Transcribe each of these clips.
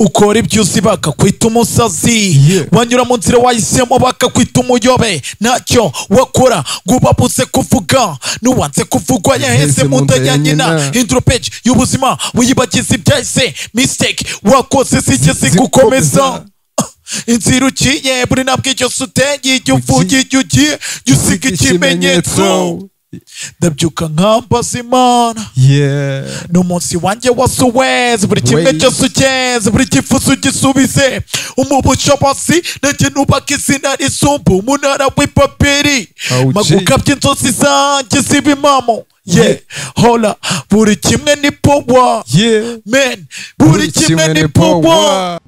ukora ibyo uzi bakakwita umusazi wanyura mu nzira wahisemo bakakwita umuyobe ntacyo wakora ngo ubabuze kuvuga n'uwanze kuvugwa yaheze mu nda ya nyina hindura page y'ubuzima wiyibagize ibyahise mistake wakoze zigeze gukomeza inzira uciye buri nabwo cyose uteye icyo uvuye icyo ugiye jya usiga ikimenyetso ndabyuka nkambaza Imana n'umunsi wanjye wose uweze buri kimwe cyose ugeze buri cyifuzo ugisubize umubushobozi nanjye nubaka izina risumba umunara w'ipapiri magukabye inzozi zanjye ziba impamo hola buri kimwe ni power man buri kimwe ni power.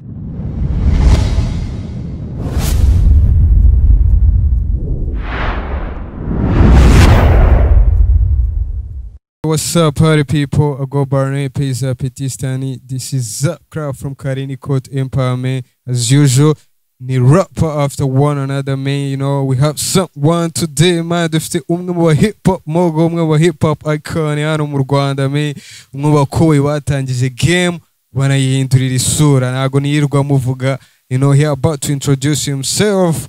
What's up, party people? I go by name Pesa Petistani. This is Zap Crowd from Karini Court Empire, man. As usual, ni rapper after one another, man. You know, we have someone today, man. Dufite umwe mu hip hop mogo, umwe mu hip hop icon hano mu Rwanda, man. Umwe bakowe batangije game, banayihindurira isura. Ntago niyirwa muvuga. You know, he about to introduce himself.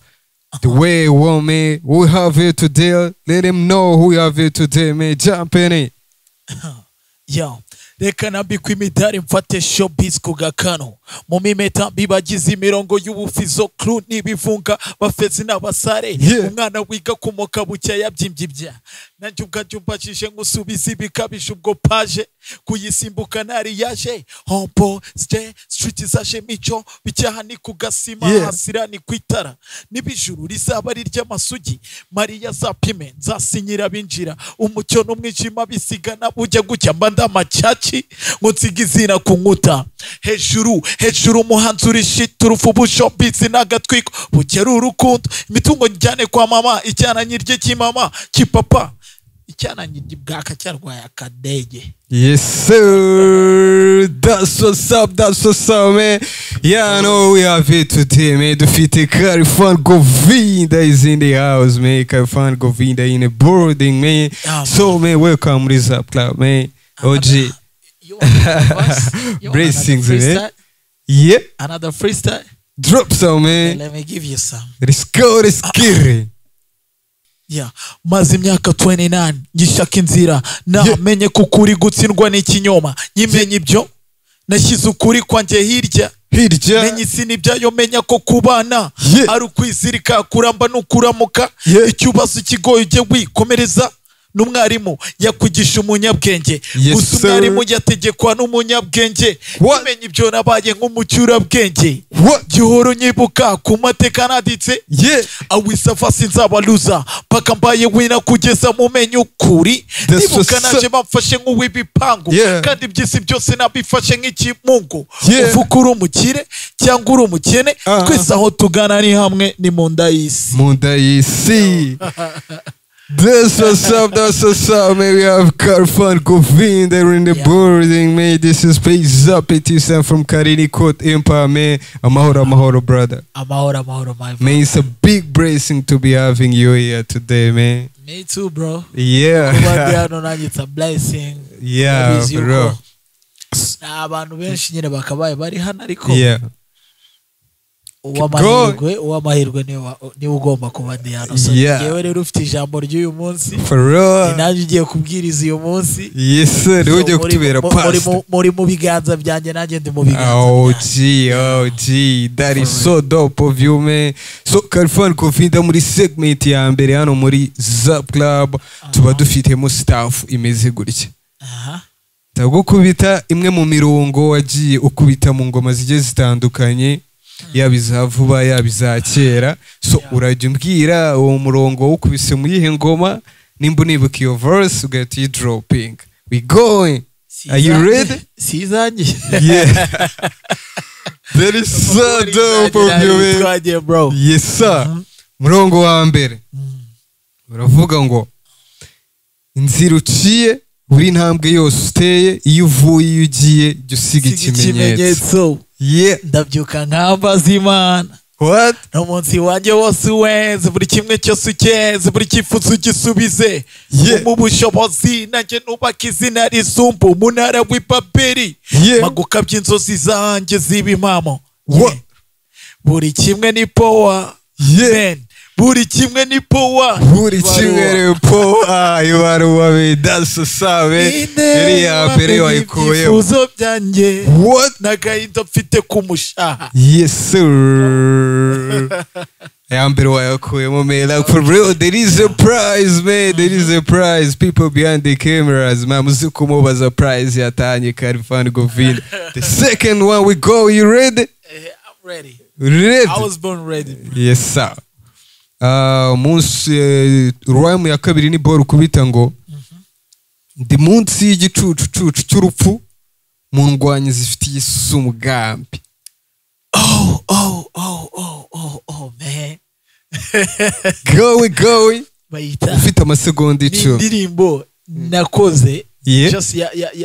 The way one, man. Who we have here today? Let him know who we have here today, man. Jump in it. Yo, reka nambikwa imidari mfate showbiz ku gakano mu mimeta bibagize imirongo y'ubufizo crew n'ibivunga bafezi n'abasare umwana wiga kumoka bucya yabyimbye ibya nanjye ubwajye umbajije ngusubiza ibikabije ubwo paje kuyisimbuka nari yaje hompo street zaje mico bicyaha ni kugasima hasira ni kwitara nibijuru rizaba ari ry'amasugi Maria zapime nzasinyira binjira umucyo n'umwijima bisigana bujya gucya mbanda macyaki ngo nsigizina ku nkuta hejuru umuhanzi urishita urufubu showbiz n'agatwiko bukera urukundo imitungo njyane kwa mama icyana nyirye cy'imama cy'ipapa icyana nyirye bwaka cyarwaye akadege. Yes sir, that's what's up, man. Yeah, I know we have it today, man. Dufite Karifan Govinda is in the house, man. Karifan Govinda in the building, man. So man, welcome to Zap Club, man. OG. You want Blessings, man. Yeah. Another freestyle? Drop some, man. Okay, let me give you some. Let's go, let's get it. Yeah. Maze imyaka 29 ngishaka inzira namenye kukuri gutsindwa n'ikinyoma nyimenye ibyo nashyize ukuri kwanjye hirya menye isi nibyayo menya ko kubana ari ukwizirika kuramba n'ukuramuka icyubazo kigoye ujye wikomereza n'umwarimu yakwigisha umunyabwenge gusa umwarimu yategekwa n'umunyabwenge umenye ibyo nabaye nk'umucyurabwenge gihoro nyibuka ku mateka naditse awisafa sinzabaluza paka mbaye wina kugeza mumenye ukuri nibuka naje bamfashe nk'uw'ibipangu kandi byisi byose nabifashe nk'ikimungu uvuka uri umukire cyangwa uri umukene twese aho tugana ni hamwe ni mu nda y'isi. That's what's up, man. We have Karifan Govinda in the building, man. This is Pesa Petistani from Karini Court Empire, man. Amahoro, brother. Amahoro, my friend. Man, it's a big blessing to be having you here today, man. Me too, bro. Yeah. It's a blessing. Yeah, bro. Abantu benshi nyine bakabaye bari hano ariko uwamahirwe ni ugomba kuba ndi hano. So yewe rero ufite ijambo ry'uyu munsi nanjye ugiye kubwiriza uyu munsi. Yes sir, uje kutubera pastor. Muri mu biganza byanjye nanjye ndi mu biganza. OG, that is so dope of you, man. So Karifan Govinda muri segment ya mbere hano muri Zap Club tuba dufitemo staff imeze gutya. Ndagukubita imwe mu mirongo wagiye ukubita mu ngoma zigiye zitandukanye yabiza vuba yabiza kera, so urajya umbwira uwo murongo ukubise mu yihe ngoma nimba unibuka iyo verse ugahita you dropping. We going. Are you ready? Sizanye. Yeah. That is so dope of you, man. Bro. Yes sir. Murongo wa mbere uravuga ngo inzira uciye buri ntambwe yose uteye iyo uvuye iyo ugiye jya usiga ikimenyetso. Ndabyuka nkambaza Imana What? n'umunsi wanjye wose uwenze buri kimwe cyose ukenze buri cyifuzo ugisubize mu bushobozi nanjye nubaka izina risumba umunara w'ipaperi magukabya inzozi zanjye ziba impamo buri kimwe ni power buri kimwe ni power buri kimwe ni power ibaruwa bidasa sabe iriya mbere wayikuye ibyifuzo byanjye what n'agahinda mfite ku mushaha yes sir ya mbere wayakuyemo man like for real there is a prize man there is a prize people behind the cameras man muzi kumubaza prize yatanye Khalfan Govine the second one we go you ready I'm ready I was born ready yes sir munsi rhyme ya kabiri ni ball kubita ngo ndi munsi y'igicucu cy'urupfu mu ndwanyi zifitiye umugambi man going ufite amasegonda 10 indirimbo nakoze just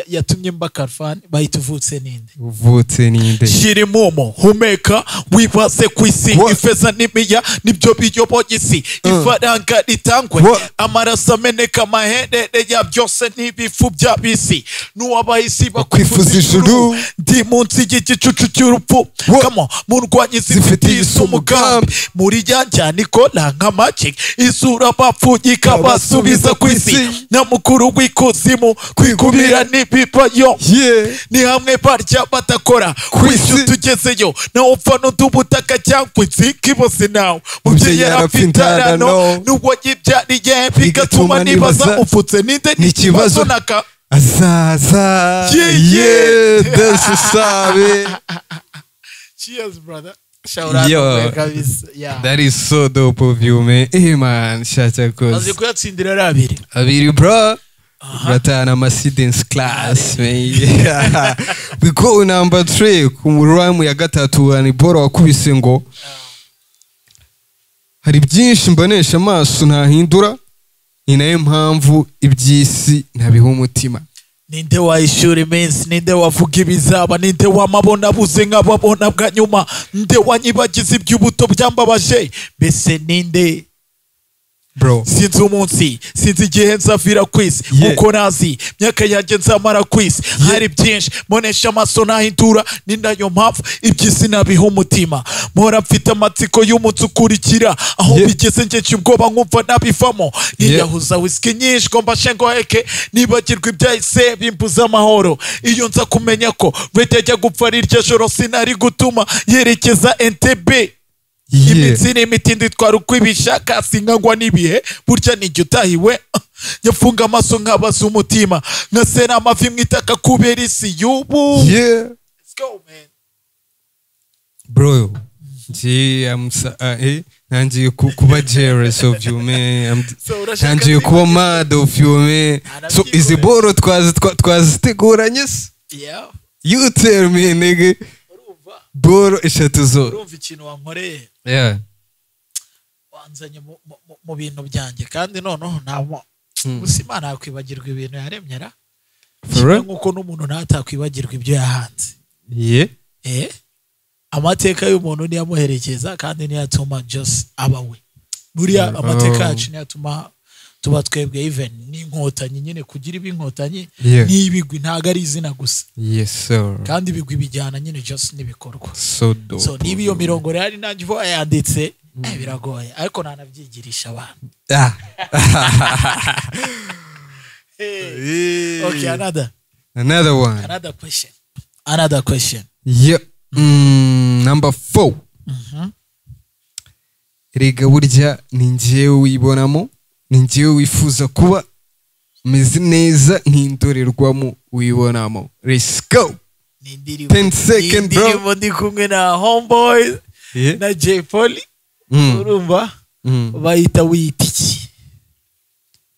yatumye mba Khalfan bahita uvutse ninde shiri momo humeka wibaze kwisi ifeza n'imiya nibyo biyoboye isi ifaranga ritangwe amaraso ameneka amaherere ya byose n'ibifu by'abisi n'uwabahisi bakwifuza ijuru ndi munsi y'igicucu cy'urupfu kamo mu ndwanyi zifitiye umugambi muri yanjye Nikola nka magic isura bapfunyika basubiza kwisi nyamukuru w'ikuzimu kwikubira n'ibipayo ni hamwe barya batakora kwisi tugezeyo nawe upfa n'udubutaka cyangwa inzika ibose nawe mubyeyi yarapfintarano n'uwo yibyariye bigatuma nibaza upfutse ninde n'ikibazo naka azaza dance sabe cheers brother shout out yeah that is so dope of you man man shata cause azi kuyatsindira abiri bro Ratana Mercedes class man. We go number 3 ku rhyme ya gatatu ani boro wakubise ngo hari byinshi mbonesha amaso ntahindura ni nayo mpamvu ibyisi ntabiha umutima ninde wayishura iminsi ninde wavuga ibizaba ninde wamabona buze nk'ababona bwa nyuma ninde wanyibagiza iby'ubuto byambabaje mbese ninde bro sinzi umunsi sinzi igihe nzavira kwisi uko nazi myaka yanjye nzamara kwisi hari byinshi mbonesha amaso ntahindura ni nayo mpamvu iby'isi nabiha umutima mpora mfite amatsiko y'umunsi ukurikira aho bigeze njye ubwoba nkumva nabivamo niyahuza whisky nyinshi ngo mbashe ngo heke nibagirwa ibyahise bimbuza amahoro iyo nza kumenya ko Red ajya gupfa ari iryo joro sinari gutuma yerekeza Entebbe imitsi n'imitindi twari uko ibishaka sinkangwa n'ibihe burya nijya utahiwe nyafunga amaso nkabaza umutima nkasena amavi mwitaka kubera isi y'ubu let's go man bro nangiye kuba jealous of you man nangiye kuba mad of you man so izi boro twaziteguranye you tell me nigga boro eshatu zo urumva ikintu wankoreye wanzanye mu bintu byanjye kandi noneho ntabwo gusa Imana yakwibagirwa ibintu yaremyera nk'uko n'umuntu ntatakwibagirwa ibyo yahanze amateka y'umuntu niyamuherekeza kandi niyatuma just aba we buriya amateka yacu niyatuma tuba twebwe even n'inkotanyi nyine kugira ibinkotanyi n'ibigwi ntago ari izina gusa kandi ibigwi bijyana nyine just n'ibikorwa so niba iyo mirongo rero nanjye uva yanditse biragoye ariko nanabyigirisha abantu okay another question number 4 erega burya ni njyewe wibonamo ni njyewe wifuza kuba meze neza nk'indorerwamo wibonamo let's go 10 seconds bro ndi kumwe na Homeboy na J Polly urumva bayita witiki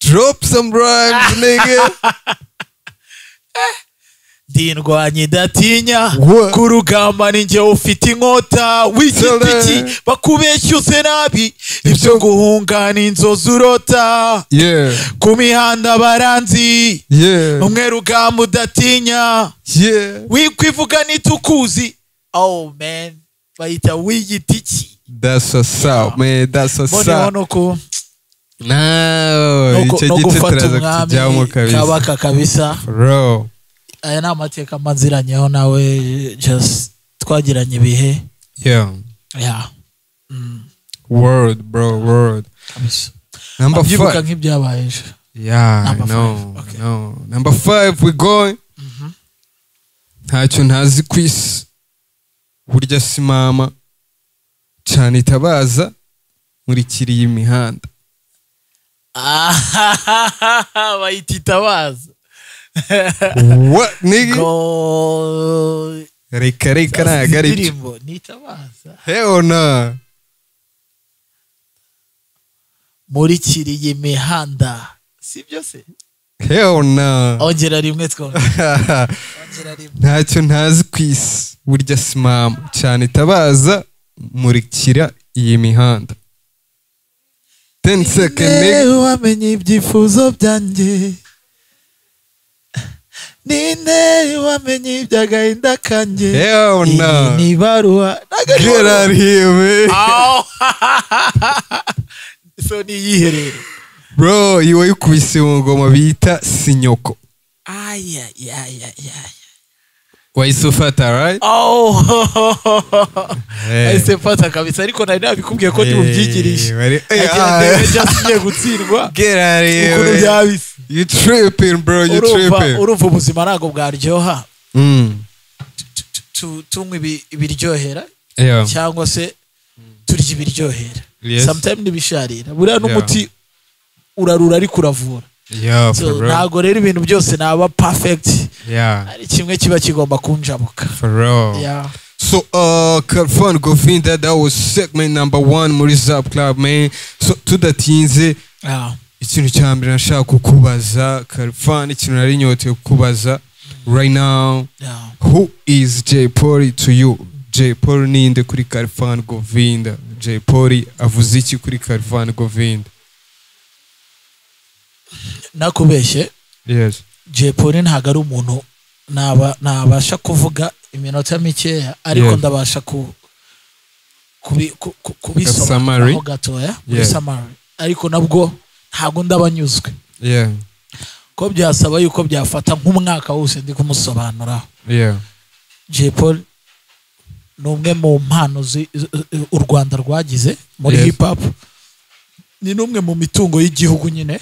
drop some rhymes nigga ndindwanye datinya ku rugamba ninjye ufite inkota w'igitiki bakubeshyuze nabi ibyo guhunga n'inzozi urota ku mihanda baranzi umwe rugamba udatinya wikwivuga nitukuzi oh man bayita w'igitiki. That's what's up, man. That's what's up. Mbona ko no icyo gite turaza kujyamo kabisa. Kabaka kabisa. Bro. Aya ni amateka manziranyeho nawe just twagiranye ibihe. Yeah. Word, bro, word. Number 5. Nk'ibyabaye. Yeah, no. Number 5 we going. Ntacyo ntazi kwisi. Burya si mama. Cyane itabaza muri kiriye imihanda. Bayita itabaza. What nigga? Reka nagari. Ni itabaza. Hell no. Muri kiriye imihanda. Sibyo se? Hell no. Ongera rimwe twumva. Ntacyo ntazi kwisi. Burya si mama. Cyane itabaza muri kira iyi mihanda. 10 seconds nigga. Wamenye ibyifuzo byanjye. Ninde wamenye iby'agahinda kanjye. Hell no. Ni baruwa. Get out of here, man. So ni yiherere. Bro, iwe yukubise mu ngoma bita Sinyoko. Aya. Waisufata, right? Waisufata kabisa ariko nari nabikubwiye ko ndi ubyigirisha. Just ngiye gutsirwa. Get out of here. Ukuru byabise. You tripping, bro. You tripping. Urumva ubuzima ntago bwaryoha. Tunywa ibiryohera. Cyangwa se turya ibiryohera. Sometimes nibisharira. Buriya n'umuti urarura ariko uravura. Ntago rero ibintu byose naba perfect. Ari kimwe kiba kigomba kunjabuka. For real. So Khalfan Govinda, that was segment number 1 muri Zap Club, man. So tudatinze ikintu cya mbere nashaka kukubaza Khalfan, ikintu nari nyote kukubaza right now. Who is Jay Polly to you? Jay Polly ninde kuri Khalfan Govinda? Jay Polly avuze iki kuri Khalfan Govinda? Nakubeshye. Yes. Jay Polly ntago ari umuntu nabasha kuvuga iminota mikeya ariko ndabasha kubisobanura gatoya muri summary ariko nabwo ntago ndabanyuzwe. Ko byasaba yuko byafata nk'umwaka wose ndi kumusobanura. Jay Polly numwe mu mpano u Rwanda rwagize muri hip hop. Ni numwe mu mitungo y'igihugu nyine.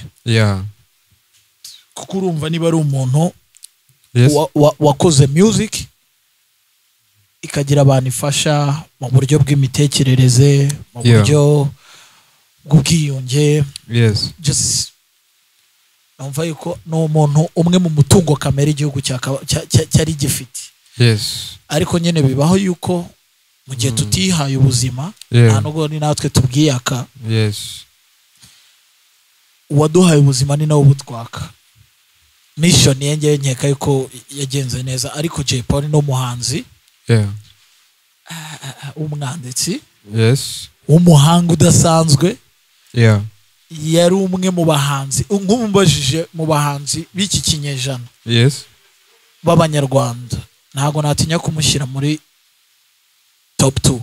Kuko urumva niba ari umuntu wakoze music ikagira abantu ifasha mu buryo bw'imitekerereze, mu buryo bw'ubwiyunge. Just numva yuko no umuntu umwe mu mutungo kamere igihugu cyari gifite. Ariko nyine bibaho yuko mu gihe tutihaye ubuzima nta nubwo ni natwe tubwiyaka. Uwaduhaye ubuzima ni nawe ubutwaka. Mission yenge nkeka yuko yagenze neza ariko Jay Polly no muhanzi. Umwanditsi. Umuhanga udasanzwe. Yari umwe mu bahanzi nk'umumbajije mu bahanzi b'iki kinyejana. B'Abanyarwanda. Ntago natinya kumushyira muri top 2.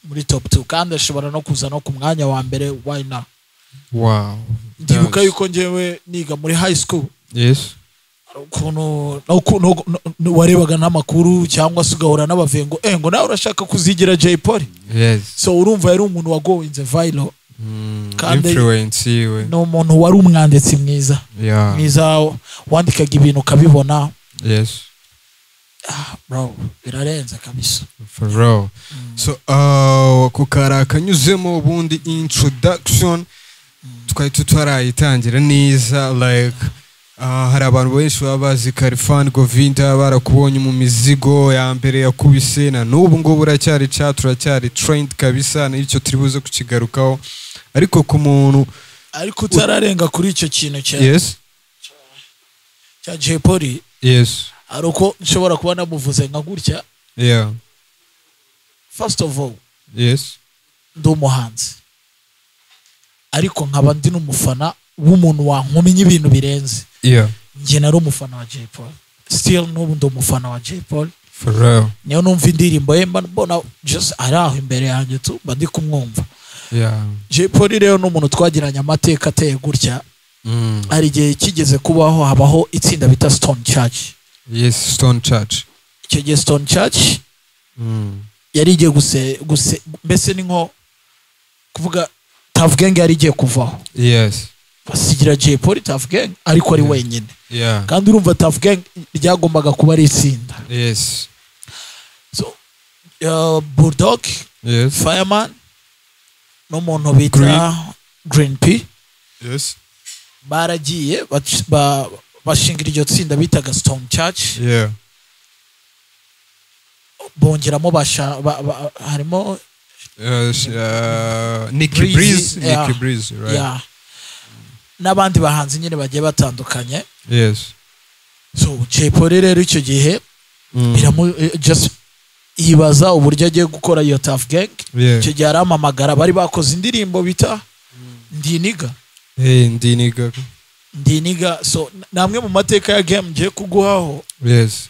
Muri top 2 kandi ashobora no kuza no ku mwanya wa mbere. Why not? Ndibuka yuko ngewe niga muri high school. Ukuntu warebaga n'amakuru cyangwa se ugahura n'abavengo ngo nawe urashaka kuzigira Jay Polly. So urumva yari umuntu wagoinze viral. Kandi no umuntu wari umwanditsi mwiza. Mwiza wandikaga ibintu ukabibona. Bro, birarenze kabisa. For real. So kukara kanyuzemo ubundi introduction twari tutarayitangira neza like hari abantu benshi babazi Khalfan Govinda barakubonye mu mizigo ya mbere yakubise na n'ubu ngo buracyari turacyari trend kabisa n'icyo turibuze kukigarukaho ariko ku muntu ariko utararenga kuri icyo kintu cya Jay Polly. Ariko nshobora kuba namuvuze nka gutya. First of all ndi umuhanzi ariko nkaba ndi n'umufana w'umuntu wankumenya ibintu birenze. Njye nari umufana wa Jay Polly, still n'ubu ndi umufana wa Jay Polly For real. niyo numva indirimbo ye mbona just ari aho imbere yanjye tu mba ndi kumwumva. Yeah. Jay Polly rero n'umuntu twagiranye amateka ateye gutya. Hari igihe kigeze kubaho habaho itsinda bita Stone Church. Yes, Stone Church. Icyo gihe Stone Church yari igiye mbese ni nko kuvuga Tuff Gang yari igiye kuvaho. Yes. Basigira Jay Polly Tuff Gang ariko ari wenyine. Yeah. Kandi urumva Tuff Gang ryagombaga kuba ari itsinda. Yes. So Bulldog, yes. Fireman n'umuntu bita Green P. Yes. Baragiye bashingira iryo tsinda bitaga Stone Church. Yeah. Bongeramo harimo Nicky Breeze, right? Yeah. N'abandi bahanzi nyine bagiye batandukanye. Yes. So Jay Polly rero icyo gihe just yibaza uburyo agiye gukora iyo Tuff Gang. Icyo gihe aramamagara bari bakoze indirimbo bita Ndiniga. Ndiniga. So namwe mu mateka ya game ngiye kuguhaho. Yes.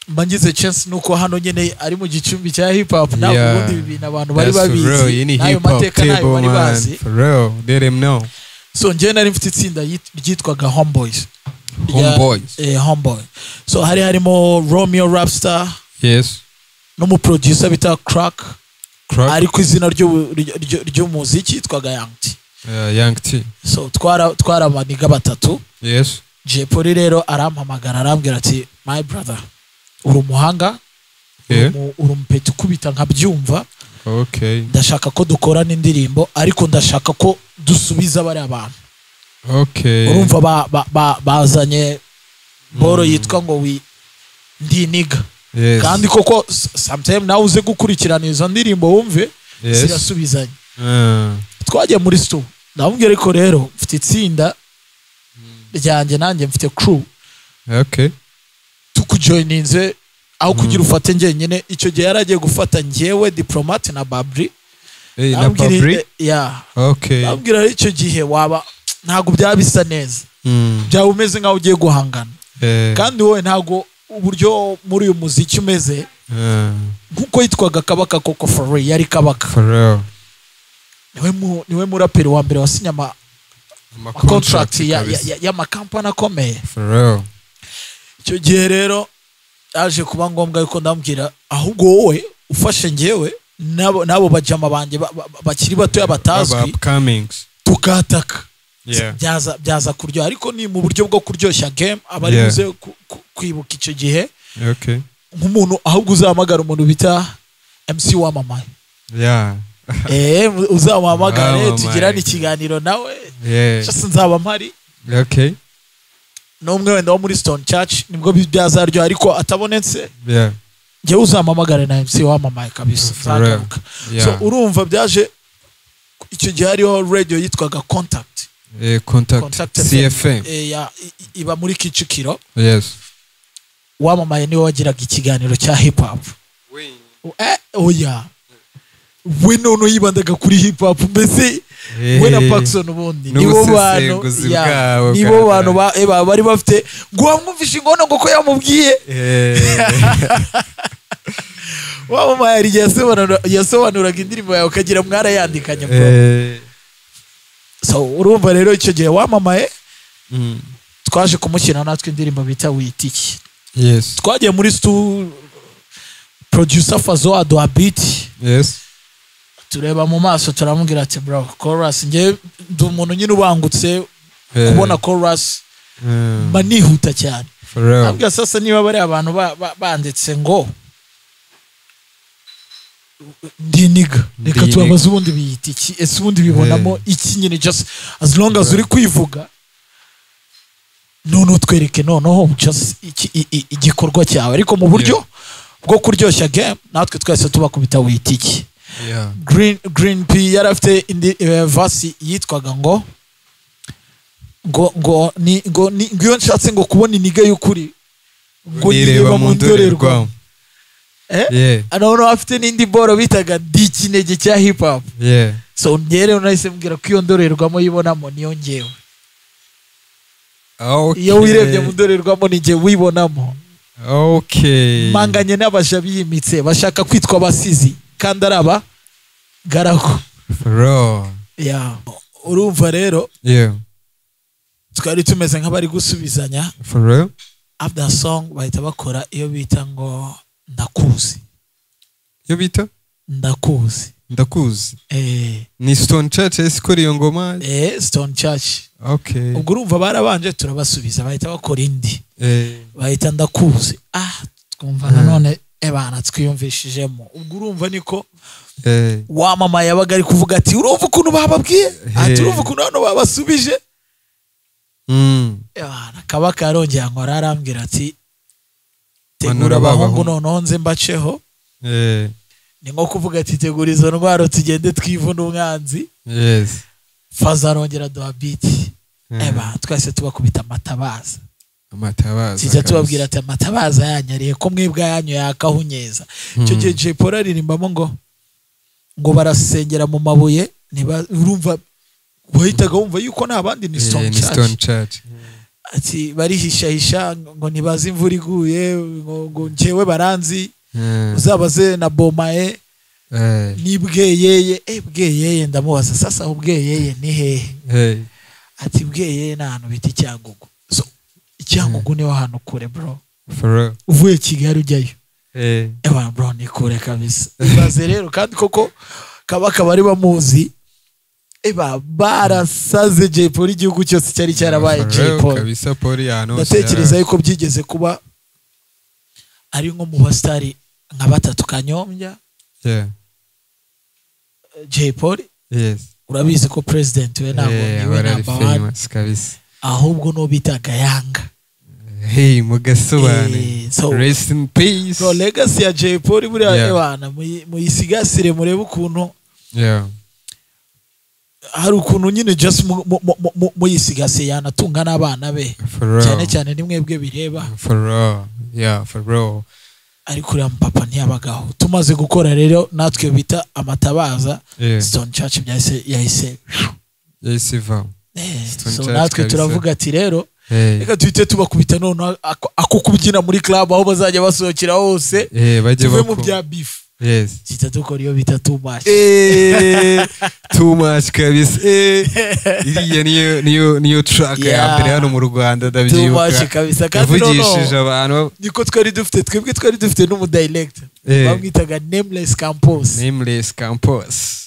Mbangize chance nuko hano nyene ari mu gicumbi cya hip hop na ubundi ibintu abantu bari babizi. Nayo mateka nayo bari bazi. For real. Let them know. So ngiye nari mfite itsinda ryitwaga Homeboys. Homeboy. So harimo Romeo Rapstar. Yes. No producer bita Crack. Ariko izina ry'umuziki yitwaga Young T. Young T. So twara abaniga batatu. Yes. Jay Polly rero arampamagara arambwira ati my brother uri umuhanga, uri umpeta ukubita nkabyumva. Okay. Ndashaka ko dukora n'indirimbo ariko ndashaka ko dusubiza bari abantu. Okay. Urumva bazanye boro yitwa ngo Ndiniga. Yes. Kandi koko sometimes nawe uze gukurikirana izo ndirimbo wumve zirasubizanye. Twagiye muri stu ndamubwira ko rero mfite itsinda ryanjye nanjye mfite crew. Okay. Tukujoininze aho kugira ufate njyenyine. Icyo gihe yaragiye gufata njyewe Diplomate na Babri. Na Babri? Yeah. Okay. Ndabwira icyo gihe waba ntago byabisa neza. Bya umeze nkaho ugiye guhangana. Kandi wowe ntago uburyo muri uyu muziki umeze nkuko yitwaga Kabaka koko for real yari Kabaka. For real. Niwe muraperi wa mbere wasinya ama contract ya makampani akomeye. For real. Icyo gihe rero aje kuba ngombwa yuko ndambwira ahubwo wowe ufashe njyewe nabo bajama banje bakiri bato y'abatazwi tukataka. Byaza kuryo ariko ni mu buryo bwo kuryoshya game abari buze kwibuka icyo gihe. Okay. Nk'umuntu ahubwo uzahamagara umuntu bita MC wamamaye. Yeah. Uzamuhamagare tugirane ikiganiro nawe. Cyose nzaba mpari. Okay. N'umwe wenda wo muri Stone Church nibwo byazaryo ariko atabonetse. Yeah. Nge uzamuhamagare na MC wamamaye kabisa. So urumva byaje icyo gihe hariho radio yitwaga Contact. Contact CFM. Iba muri Kicukiro. Yes. Wamamaye niwe wagiraga ikiganiro cya hip hop. Oya. We nono yibandaga kuri hip hop mbese we na Paxson ubundi nibo bantu bari bafite ngo wamwumvishe ingono ngo ko yamubwiye. Wamamaye yasobanuraga indirimbo yawe ukagira mwarayandikanye bro. So urumva rero icyo gihe wamamaye twaje kumushyira natwe indirimbo bita Witiki. Yes. Twagiye muri producer Fazo aduha beat. Yes. Tureba mu maso turamubwira ati bro chorus nge ndi umuntu nyine ubangutse kubona chorus manihuta cyane. Nabwo sasa niba bari abantu banditse ngo Ndiniga reka tubabaze ubundi biyita iki ese ubundi bibonamo iki nyine just as long as uri kwivuga none utwereke noneho just igikorwa cyawe ariko mu buryo bwo kuryoshya game natwe twese tubakubita Witiki. Green P yarafite indi verse yitwaga ngo iyo nshatse ngo kubona iniga y'ukuri ngo nireba mu ndorerwamo. Anono afite n'indi boro bitaga Dikinege cya hip hop. So njyewe nahise mbwira ko iyo ndorerwamo yibonamo niyo njyewe. Iyo wirebye mu ndorerwamo ni njye wibonamo. Okay. manganye n'abaja biyimitse bashaka kwitwa abasizi kandi araba garaho. For real. Yeah. Urumva rero Yeah. twari tumeze nk'abari gusubizanya. For real. After song bahita bakora iyo bita ngo ndakuzi. Yo bita? Ndakuzi. Ndakuzi. Eh. Ni Stone Church isikora iyo ngoma? Stone Church. Okay. Ubwo urumva barabanje turabasubiza bahita bakora indi. Bahita ndakuzi. Twumva nanone ebana twiyumvishijemo. Ubwo urumva niko wa mama yabaga ari kuvuga ati urumva ukuntu bababwiye? Ati urumva ukuntu hano babasubije? Ebana Kabaka yarongeye ankora arambwira ati tegura abahungu noneho nze mbaceho. Ni nko kuvuga ati tegura izo ndwara tugende twivuna umwanzi. Yes. Faza arongera duha beat. Twese tubakubita amatabaza. Kijya tubabwira ati amatabaza yanyariye ko mwibwa yanyu yakahunyeza. Icyo gihe Jay Polly aririmbamo ngo barasengera mu mabuye urumva wahitaga wumva yuko nta bandi ni Stone Church. Ati barihishahisha ngo ntibazi imvura iguye ngo njyewe baranzi uzabaze na Bomae ni Bweyeye. Bweyeye ndamubaza sasa Bweyeye ni hehe? Ati Bweyeye ni ahantu bita Icyangugu. So Icyangugu niho hantu kure bro. For real. Uvuye Kigali ujyayo. Bro ni kure kabisa. Ibaze rero kandi koko Kabaka bari bamuzi. Barasaze Jay Polly igihugu cyose cyari cyarabaye Jay Polly. Kabisa Polly hano. Ndatekereza yuko byigeze kuba ari nko mu bastari nka batatu Kanyombya. Yeah. Jay Polly. Yes. Urabizi ko president we ntabwo niwe number 1 kabisa. Ahubwo no bitaga Yanga. Hey mugasobane. Rest in peace. So legacy ya Jay Polly buriya ebana muyisigasire murebe ukuntu. Yeah. Hari ukuntu nyine just muyisigase yanatunga n'abana be. Cyane cyane ni mwebwe bireba. For real. Yeah, for real. Ariko uriya papa ntiyabagaho. Tumaze gukora rero natwe bita amatabaza. Stone Church yahise va. So natwe turavuga ati rero reka tuhite tubakubita none ako kubyina muri club aho bazajya basohokera hose. Tuve mu bya beef. Yes. Kita dukora iyo bita too much. Too much kabisa. Iriya niyo track ya mbere hano mu Rwanda ndabyibuka. Too much kabisa kandi yavugishije abantu. Niko twari dufite n'umu director. Bamwitaga Nameless Campus.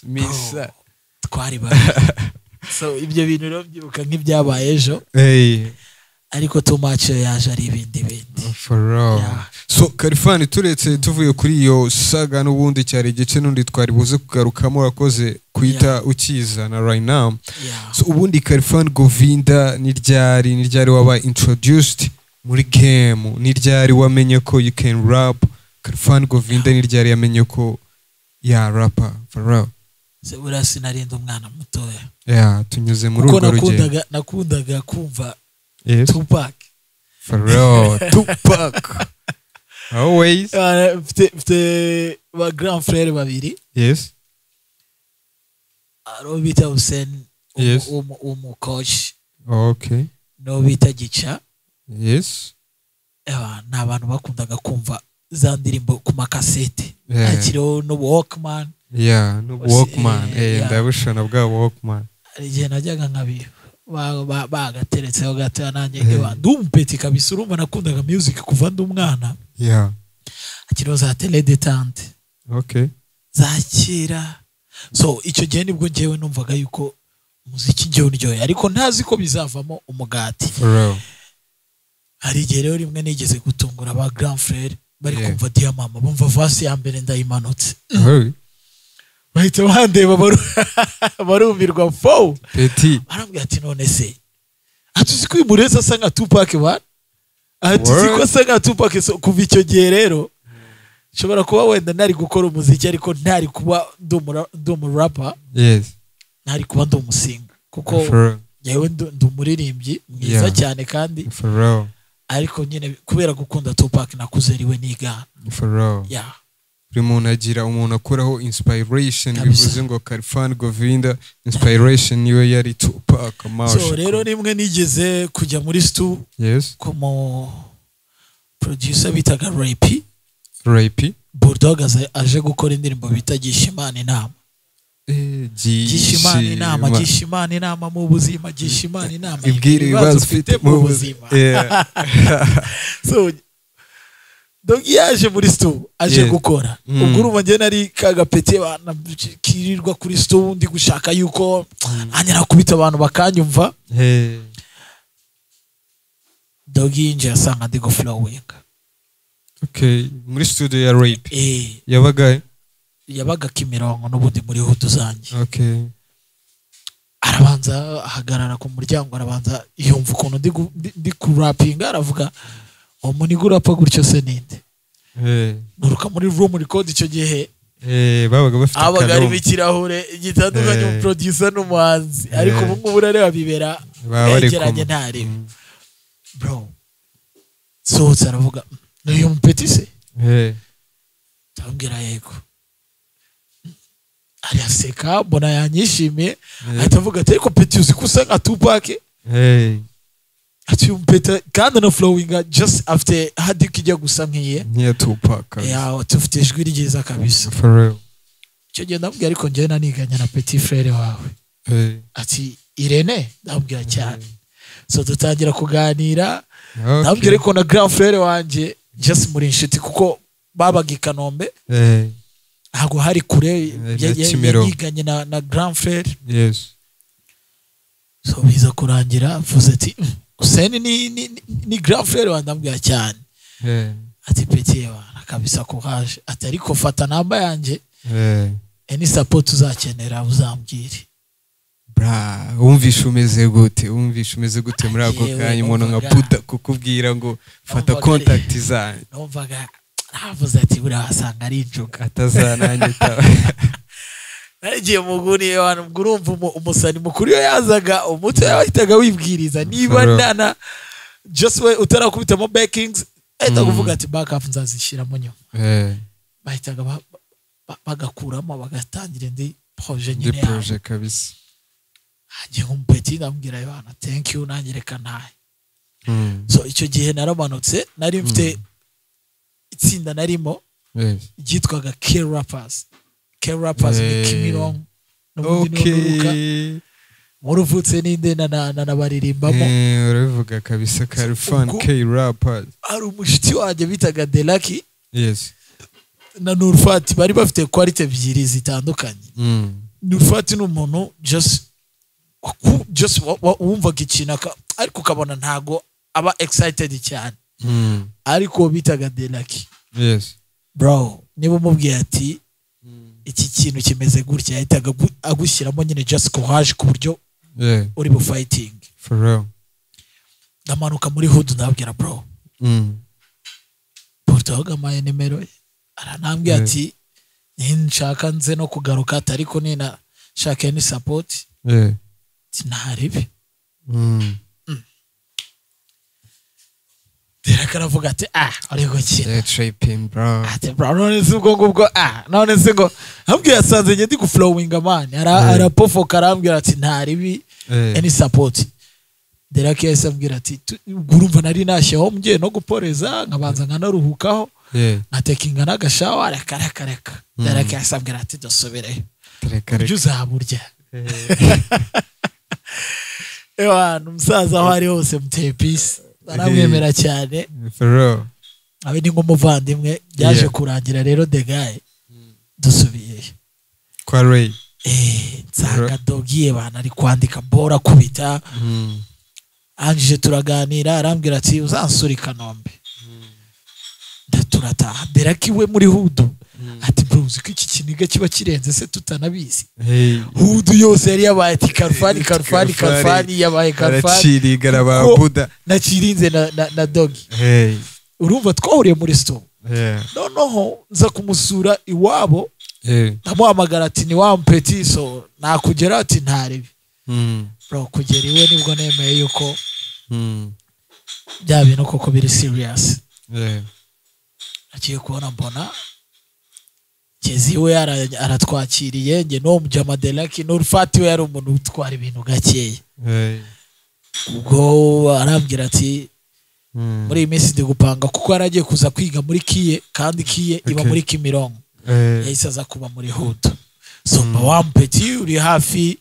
Misa. Twari ba. So ibyo bintu rero byibuka nk'ibyabaye ejo. Ariko too much yaje ari ibindi. For real. So Khalfan turetse tuvuye kuri iyo saga n'ubundi cyari igice n'undi twari buze kugarukamo wakoze kwita ukizana right now. So ubundi Khalfan Govinda ni ryari waba introduced muri game, ni ryari wamenye ko you can rap. Khalfan Govinda ni ryari yamenye ko rapper for real. Se urasi narinda umwana mutoya. Tunyuze muri urwo rugendo. Nakundaga kumva Tupac. For real. Tupac. Always. Mfite ba grand frère babiri. Yes. Aro bita Hussein. Yes. Coach. Okay. No bita Gicha. Yes. Ni abantu bakundaga kumva za ndirimbo ku makasete. Akiriho no Walkman. No Walkman. Ndabushana bwa Walkman. Igihe najyaga nkabiba bagateretseho gato nanjye ndumpeti kabisa urumva nakundaga music kuva ndi umwana. Akiriho za tele detente. Okay. Zakira. So icyo gihe nibwo njyewe numvaga yuko umuziki njyewe uryoye ariko ntazi ko bizavamo umugati. For real. Hari igihe rero rimwe nigeze gutungura aba grand frère bari kumva Dia Mama bumva verse ya mbere ndayimanutse. Bahita bandeba barumirwa fo. Petit. Barambwira ati none se atuzi ko imureza asa nka Tupac ba? Atuzi ko asa nka Tupac. So kuva icyo gihe rero nshobora kuba wenda ntari gukora umuziki ariko ntari kuba ndumu rapper. Yes. Ntari kuba ndumusinga kuko yewe ndumuririmbyi mwiza cyane kandi for real. Ariko nyine kubera gukunda Tupac nakuze riwe niga. For real. Buri muntu agira umuntu akuraho inspiration bivuze ngo Khalfan Govinda inspiration niwe yari Tupac Amaru. So rero nimwe nigeze kujya muri stu. Yes. Como producer bitaga Rapey Bulldog aje gukora indirimbo bita Gishimana inama. Gishimana inama mu buzima, Gishimana inama ibwira ibibazo ufite mu buzima. So Dogi yaje muri stu aje gukora. Ubwo urumva nge nari kagapete bana kirirwa kuri stu ndi gushaka yuko anyara kubita abantu bakanyumva. Dogi nje asanga ndi go flowing. Okay, muri studio ya Rapey. Yabaga Kimironko n'ubundi muri hudu zanjye. Okay. Arabanza ahagarara ku muryango, arabanza yumva ukuntu ndi kurapinga, aravuga umuntu urapa gutyo se ninde. Nuruka muri room record icyo gihe. Babaga bafite abaga ari bikirahure gitandukanye mu producer n'umuhanzi, ariko ubu ngubu rero bibera yegeranye ntari. Bro. So aravuga n'uyu mupeti se. Tambwira yego. Araseka mbona yanyishimiye, atavuga ati ariko peti uzi kusa nka Tupac. Ati umpeta kandi no flowing just after hadi kijya gusa nkiye niya Tupac. Tufite ijwi ryiza kabisa. For real. Cyo gihe ndambwira ariko nje naniganya na petit frère wawe. Ati Irene ndambwira cyane. So dutangira kuganira. Ndambwira ariko na grand frère wanje just muri inshuti kuko babaga I Kanombe. Hago hari kure yiganye na grand frère. Yes. So biza kurangira avuze ati Hussein ni grand frère wandambwira cyane. Ati petit wana kabisa courage. Ati ariko fata namba yanje. Any support uzakenera uzambwire. Bra, umvisha umeze gute muri ako kanya umuntu nka Buda kukubwira ngo fata contact zanjye. Numvaga navuze ati buri wasanga ari injuka atazananye ta. Nagiye muguni abantu urumva umusani mukuru yo yazaga umutwe yahitaga wibwiriza niba nana just we utarakubita mo backings ahita kuvuga ati backup nzazishira mu nyuma. Bahitaga bagakuramo bagatangira ndi projet nyine. Ndi projet kabisa. Agiye umpeti ndambwira Yohana thank you nanyereka naye. So icyo gihe naramanutse nari mfite itsinda narimo yitwaga K-Rappers ni Kimironko n'ubundi n'uruka muruvutse ninde na baririmbamo. Uravuga kabisa Karfan K-Rappers. Ari umushiti waje bitaga Delaki. Yes. Na Nurfati bari bafite quality ebyiri zitandukanye. Nurfati n'umuntu just wumvaga ikintu ariko ukabona ntago aba excited cyane. Ariko bitaga Delaki. Yes. Bro, niba umubwiye ati iki kintu kimeze gutya yahitaga agushyiramo nyine just courage ku buryo uri bu fighting. For real. Ndamanuka muri hood ndabwira bro. Bulldog amaye nimero ye. Aranambwiye ati nshaka nze no kugaruka ariko nina shaka ni support. Sinaribi. Karavuga ati ariko ki tripping bro. Ati bro none se ubwo none se ngo ambwiye asanze nge ndi ku flowing man arapofoka arambwira ati ntaribi any support. Derake yasambwira ati urumva nari nashyaho mgiye no guporeza nkabanza nkanaruhukaho nkatekinga n'agashawa arakareka. Derake yasambwira ati dosubire ibyo uzaburya. Umusaza aho ari hose muteye peace aramwemera cyane. Abe ni nk'umuvandimwe byaje kurangira rero the guy dusubiye kwa Ray. Nsanga Dogiye bana ari kwandika bora kubita. Anjije turaganira arambwira ati uzansura I Kanombe. Turataha Deraki we muri hudu ati bro uzi ko iki kiniga kiba kirenze se tutanabizi. Hudu yose yari yabaye ati Karfani yabaye Karfani. Aracirigara ba Buda nacirinze na Dogi. Urumva twahuriye muri store. Noneho nza kumusura iwabo. Ndamuhamagara ati ni wa mpeti so nakugera ati ntaribi. Bro kugera iwe nibwo nemeye yuko bya bintu koko biri serious. Agiye kubona mbona Kezi we aratwakiriye nge no mujama Delaki Nurfati we yari umuntu utwara ibintu gakeya. Ubwo arambwira ati muri iyi minsi ndi gupanga kuko yaragiye kuza kwiga muri Kiye kandi Kiye iba muri Kimironko yahise aza kuba muri Hudu so Petit uri hafi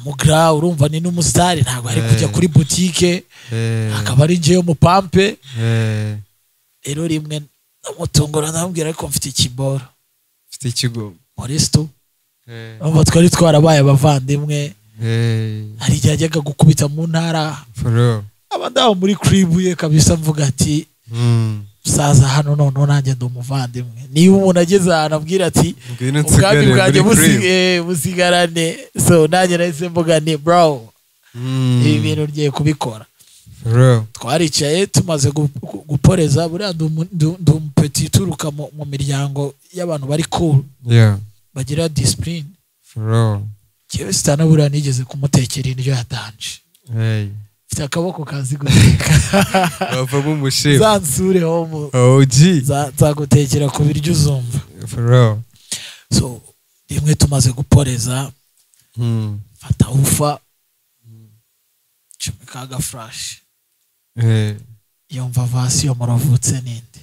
mugra urumva ni n'umusitari ntabwo ari kujya kuri boutique akaba ari ngeyo mu pampe rero rimwe namutungura ndamubwira ariko mfite ikiboro mfite ikigo muri sto abo twari twarabaye abavandimwe hari igihe ajyaga gukubita mu ntara abandaho muri crib ye kabisa mvuga ati saza hano none nanjye ndo muvandimwe niba umuntu ageze ahantu abwira ati ubwami bwanjye busigarane so nanjye nahise mvuga ni bro ibi bintu ngiye kubikora twaricaye tumaze guporeza buriya ndi umupeti turuka mu miryango y'abantu bari cool bagira discipline jewe sitana buriya nigeze kumutekera indyo yatanje mfite akaboko kazi guteka bavamo umushefu zansureho mu zagutekera ku biryo uzumva so rimwe tumaze guporeza fata ufa cumi kaga flash yumva vasi yo muravutse ninde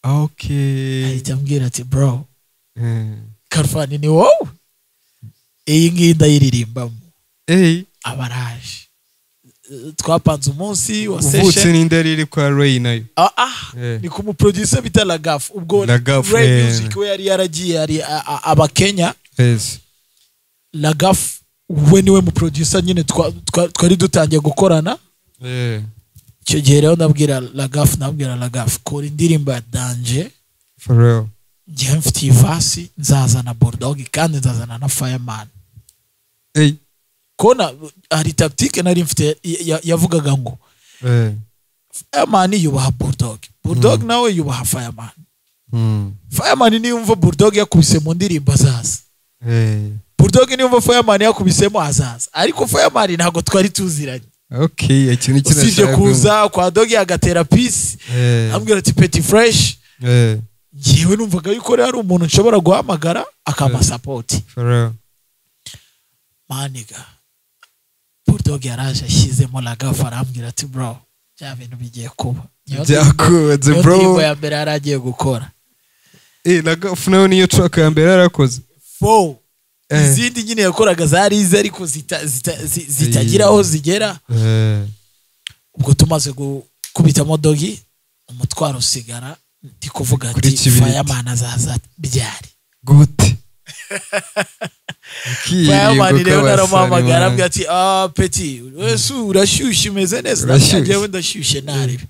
ahita ambwira ati bro Karfani ni wowe iyi ngiyi ndayiririmbamo abaraje twapanze umunsi wa session uvutse ninde riri kwa Ray nayo ni ku producer bita Lagaf ubwo Ray Music we yari yaragiye ari aba Kenya Lagaf we niwe mu producer nyine twari dutangiye gukorana icyo gihe rero nabwira Lagaf kora indirimbo ya Danger for real ngiye mfite ivasi nzazana Bulldog kandi nzazana na Fireman kona hari tactique nari mfite yavugaga ngo Fireman yubaha Bulldog nawe yubaha Fireman Fireman ni yumva Bulldog yakubise mu ndirimbo azaza Bulldog ni yumva Fireman yakubisemo azaza ariko Fireman ntago twari tuziranye ikintu usibye kuza kwa Dog agatera peace ambwira ati Petit Fresh ngiwe numvaga yuko ari umuntu nshobora guhamagara akama support maniga Bulldog yaraje ashyizemo Lagaf arambwira ati bro bya bintu bigiye kuba byakuze bro indirimbo ya mbere yaragiye gukora Lagaf nawe niyo track ya mbere yarakoze izindi nyine yakoraga zari izi ariko zitagira aho zigera ubwo tumaze gukubitamo Dogi umutwaro usigara ndi kuvuga ati Fireman azaza byari gute Fireman rero naramuhamagara ambwira ati Petit wese urashyushye umeze neza njyewe ndashyushye narebe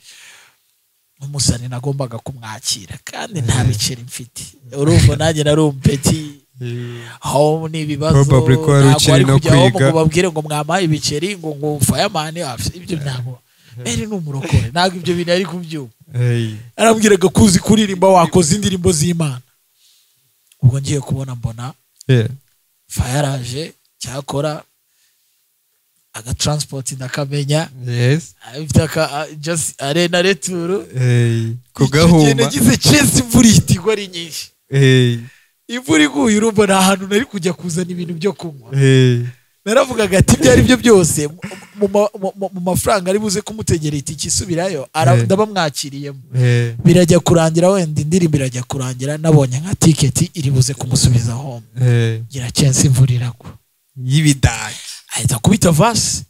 umusani nagombaga kumwakira kandi nta biceri mfite urumva nanjye nari Petit aho ni ibibazo ntabwo ari kujyaho ngo babwire ngo mwamaye ibiceri ngo Fireman ibyo ntabwo ni umurokore ntabwo ibyo bintu ari kubyumva arambwiraga kuzi kuririmba wakoze indirimbo z'Imana ubwo ngiye kubona mbona Fayaraje cyakora aga transport ndakamenya afite just arena retour kugahuma nagize chance imvura itigwa ari nyinshi imvura iguye urumva nta hantu nari kujya kuzana ibintu byo kunywa naravugaga ati ibyo ari byo byose mu mafaranga ari buze kumutegera itiki isubirayo ndabamwakiriyemo birajya kurangira wenda indirimbo irajya kurangira nabonye nka ticket iri buze kumusubiza home gira chance imvura iragwa y'ibidage ahita kubita vasi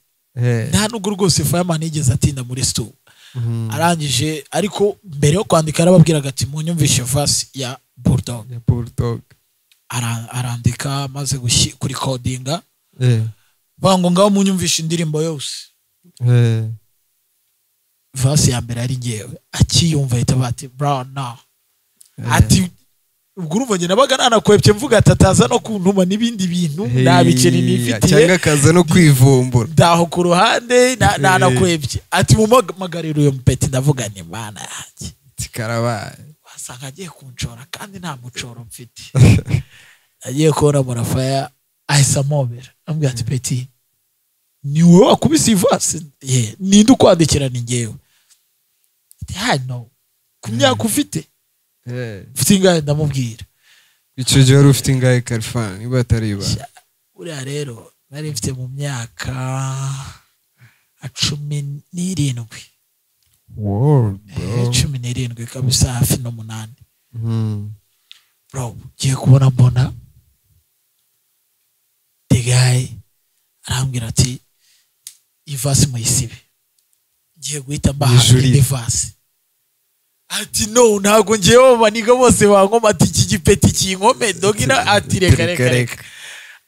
nta nubwo rwose Fireman yigeze atinda muri stu arangije ariko mbere yo kwandika arababwiraga ati munyumvishe vasi ya Bulldog arandika maze kuri codinga bango ngaho munyumvisha indirimbo yose vasi ya mbere ari ngewe akiyumva ahita bati brown now ati ubwo urumva njye nabaga nanakwebye mvuga ati ataza no kuntuma n'ibindi bintu nta biceri nifitiye cyangwa akaza no kwivumbura ndaho ku ruhande nanakwebye ati mu magariro yo Petit ndavuga ni mana yanjye tikarabaye wasanga agiye kunshora kandi nta mucoro mfite agiye kubona Murafaya ahisa mobera ambwira ati Petit ni wowe wakubise ivasi ninde ukwandikira ni ngewe hano ku myaka ufite ufite ingahe ndamubwira icyo gihe wari ufite ingahe Karfan niba atariba uriya rero nari mfite mu myaka 17 Word, bro. 17 kabisa hafi no 8. Bro, giye kubona mbona the guy arambwira ati ivasi muyisibe. Giye guhita mbaha indi vasi. Ati no ntago ngewe baniga bose bankoma ati iki gipeti kinkome dogina ati reka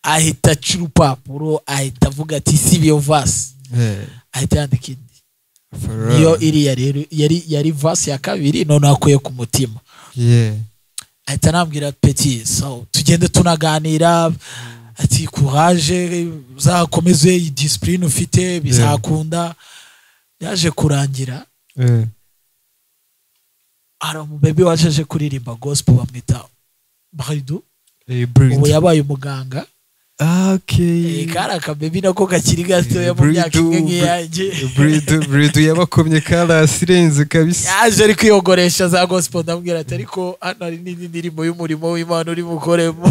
ahita curupapuro ahita avuga ati sibi yo vasi ahita yandika indi iyo iriya rero yari vasi ya kabiri none akuye ku mutima ahita anambwira peti so tugende tunaganira ati courage uzakomeze discipline ufite bizakunda yaje kurangira hari umubebe waje kuririmba gospel bamwita Baidu ubu yabaye umuganga kara akabebi nako kakiri gato mu myaka nk'iyanjye Baidu yabakomye kala sirenze kabisa yaje ari kwiyogoresha za gospel ndabwira ati ariko hano ari n'indi ndirimbo y'umurimo w'Imana uri mukoremo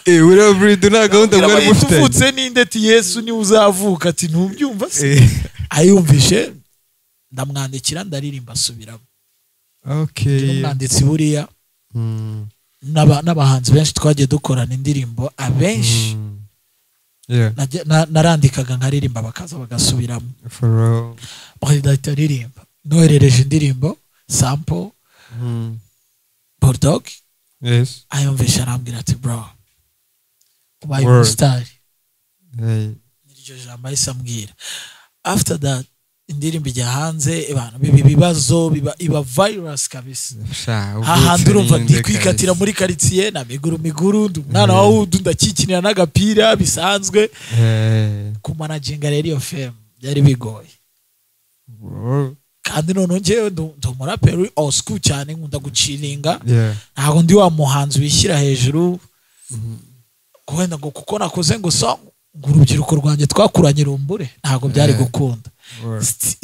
uriya Baidu nta gahunda mwari mufite uvutse n'inde ati Yesu ni uzavuka ati ntubyumva se ayumvishe ndamwandikira ndaririmba asubiramo umwanditsi buriya n'abahanzi benshi twagiye dukorana indirimbo abenshi narandikaga nkaririmba bakaza bagasubiramo bagahita aririmba noherereje indirimbo sample Bulldog ayumvisha arambwira ati bro ubaye umusitari niryo jambo ahise ambwira after that indirimbo ijya hanze abantu bibazo iba virus kabisa hahandi urumva ndikwikatira muri quartier na miguru umwana wa wudu ndakikinira n'agapira bisanzwe ku managinga rero iyo fame byari bigoye kandi none ngewe ndumuraperi old school cyane nkunda gucilinga ntabwo ndi wa muhanzi wishyira hejuru wenda ngo kuko nakoze ngo song ngo urubyiruko rwanjye twakuranye rumbure ntabwo byari gukunda